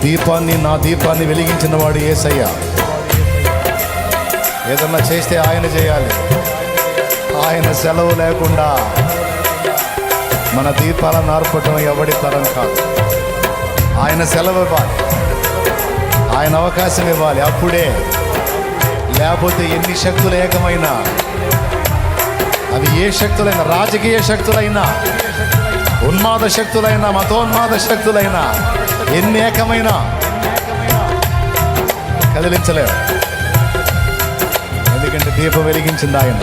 దీపాన్ని, నా దీపాన్ని వెలిగించిన వాడు యేసయ్య. ఏదన్నా చేస్తే ఆయన చేయాలి. ఆయన సెలవు లేకుండా మన దీపాలను నార్పటం ఎవడి తరం కాదు. ఆయన సెలవు ఇవ్వాలి, ఆయన అవకాశం ఇవ్వాలి, అప్పుడే. లేకపోతే ఎన్ని శక్తులు ఏకమైనా, అవి ఏ శక్తులైనా, రాజకీయ శక్తులైనా, ఉన్మాద శక్తులైనా, మతోన్మాద శక్తులైనా, ఎన్ని ఏకమైనా కదిలించలేవు. ఎందుకంటే దీపం వెలిగించింది ఆయన.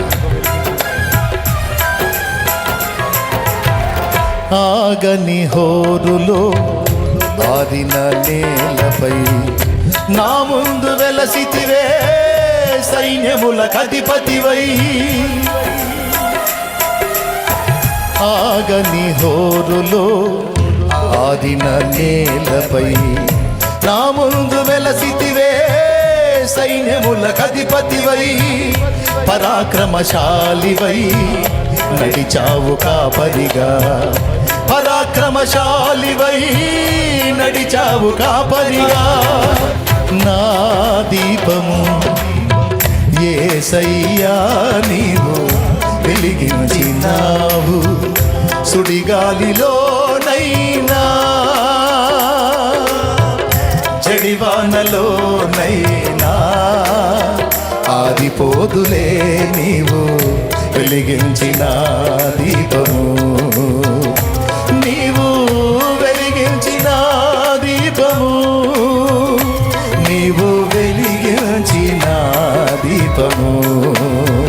ఆగని హోరులో ఆరిన నేలపై నా ముందు వెలసితివే, సైన్యముల అధిపతివై. ఆగని హోరులో ఆరిన నేలపై నా ముందు వెలసితివే, సైన్యముల అధిపతివై. పరాక్రమశాలివై నడిచావు కాపరిగా, పరాక్రమశాలివై నడిచావు కాపరిగా. నా దీపము యేసయ్యా నీవు వెలిగించినావు, సుడిగాలిలోనైనా జడివానలోనైనా ఆదిపోదులే నీవు వెలిగించిన దీపము.